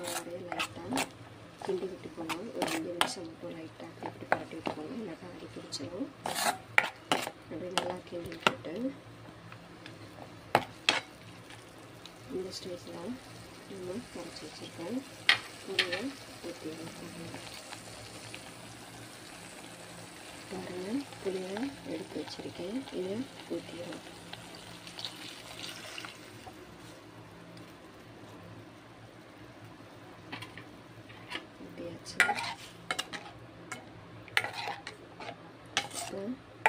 அப்படியே லைட்டாக கிண்டி விட்டுக்கோங்க. ஒரு 5 நிமிஷம் மட்டும் லைட்டாக அப்படி பரட்டி விட்டுக்கோங்க, இல்லாட்டா அடி பிடிச்சிடும். அப்படியே நல்லா கிண்டி விட்டுட்டு இந்த ஸ்டேஜில் நம்ம கரைச்சி வச்சுருக்கேன் புளியை ஊற்றிடுவோம். பாருங்கள், புளியை எடுத்து வச்சுருக்கேன், இதை ஊற்றிடுவோம். ஊற்றியாச்சு.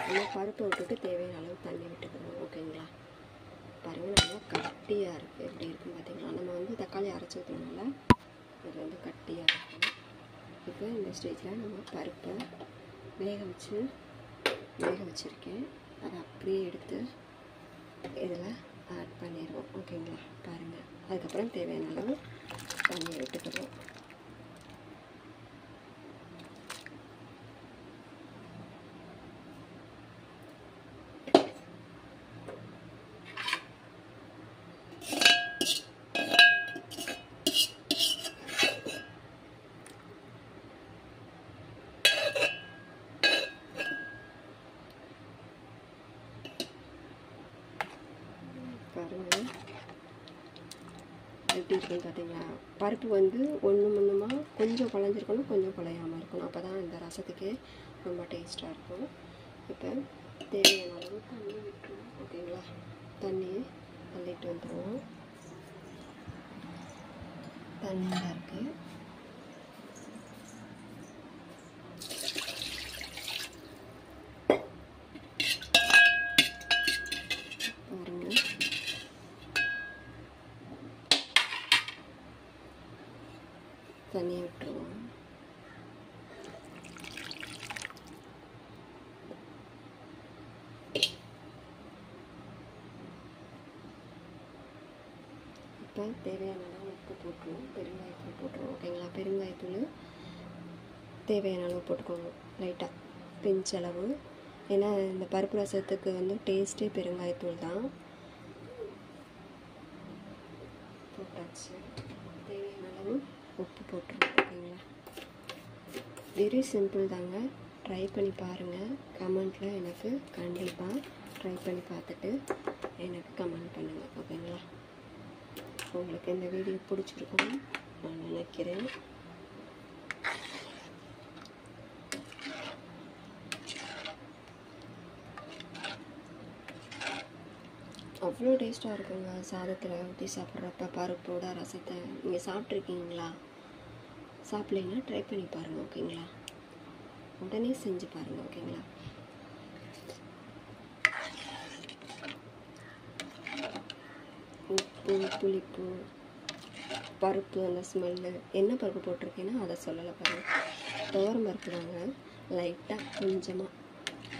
நம்ம பருப்பை விட்டுட்டு தேவையான அளவு தண்ணி விட்டுக்கணும். ஓகேங்களா? பாருங்கள், நல்லா கட்டியாக இருக்குது. எப்படி இருக்குன்னு பார்த்தீங்களா? நம்ம வந்து தக்காளி அரைச்சி ஊற்றுறதுனால இது வந்து கட்டியாக இருக்கும். இப்போ இந்த ஸ்டேஜில் நம்ம பருப்பை வேக வச்சுருக்கேன், அதை அப்படியே எடுத்து இதில் ஆட் பண்ணிடுவோம். ஓகேங்களா? பாருங்கள், அதுக்கப்புறம் தேவையான அளவு தண்ணியை விட்டுக்கிறோம். பாருங்கள் எப்படி இருக்குன்னு பார்த்தீங்களா? பருப்பு வந்து ஒன்றுமா கொஞ்சம் குழஞ்சிருக்கணும், கொஞ்சம் குழையாமல் இருக்கணும். அப்போ தான் இந்த ரசத்துக்கு ரொம்ப டேஸ்ட்டாக இருக்கும். இப்போ தேவையான அளவு தண்ணி விட்டுருவோம். ஓகேங்களா? தண்ணியை தள்ளிட்டு வந்துடுவோம். தண்ணியாக இருக்குது. தண்ணியை விட்டுருவோம். இப்போ தேவையான அளவு உப்பு போட்டுருவோம், பெருங்காயத்தூள் போட்டுருவோம். ஓகேங்களா? பெருங்காயத்தூள் தேவையான அளவு போட்டுக்கோங்க, லைட்டாக பிஞ்சளவு. ஏன்னா இந்த பருப்பு ரசத்துக்கு வந்து டேஸ்ட்டே பெருங்காயத்தூள் தான். போட்டாச்சு. தேவையான அளவு உப்பு போட்டுருவோம். ஓகேங்களா? வெரி சிம்பிள் தாங்க. ட்ரை பண்ணி பாருங்கள். கமெண்ட்டில் எனக்கு கண்டிப்பாக ட்ரை பண்ணி பார்த்துட்டு எனக்கு கமெண்ட் பண்ணுங்கள். ஓகேங்களா? உங்களுக்கு இந்த வீடியோ பிடிச்சிருக்கும்னு நான் நினைக்கிறேன். அவ்வளோ டேஸ்ட்டாக இருக்குங்க. சாதத்தில் ஊற்றி சாப்பிட்றப்ப பருப்போட ரசத்தை நீங்கள் சாப்பிட்ருக்கீங்களா? சாப்பிட்லைன்னா ட்ரை பண்ணி பாருங்கள். ஓகேங்களா? உடனே செஞ்சு பாருங்கள். ஓகேங்களா? உப்பு, புளிப்பு, பருப்பு, அந்த ஸ்மெல்லு, என்ன பருப்பு போட்டிருக்கேன்னா அதை சொல்லலை. பாருங்கள், துவரம் பருப்பு தாங்க. லைட்டாக கொஞ்சமாக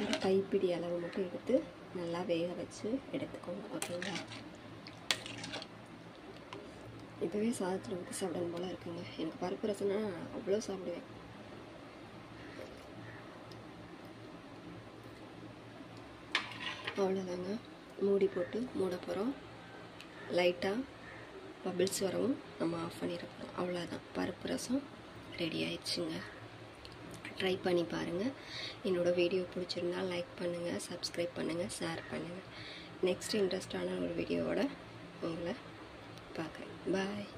ஒரு கைப்பிடி அளவு மட்டும் எடுத்து நல்லா வேக வச்சு எடுத்துக்கோங்க. ஓகேங்களா? இப்போவே சாதத்தில் ஊற்றி சாப்பிடணும் போல் இருக்குங்க. எனக்கு பருப்பு ரசம்னா அவ்வளோ சாப்பிடுவேன். அவ்வளோதாங்க. மூடி போட்டு மூட போகிறோம். லைட்டாக பபிள்ஸ் வரவும் நம்ம ஆஃப் பண்ணியிருக்கோம். அவ்வளோதான், பருப்பு ரசம் ரெடி ஆயிடுச்சுங்க. ட்ரை பண்ணி பாருங்கள். என்னோடய வீடியோ பிடிச்சிருந்தால் லைக் பண்ணுங்கள், சப்ஸ்கிரைப் பண்ணுங்கள், ஷேர் பண்ணுங்கள். நெக்ஸ்ட் இன்ட்ரெஸ்டான ஒரு வீடியோவோட உங்களை பார்க்குறேன். பாய்.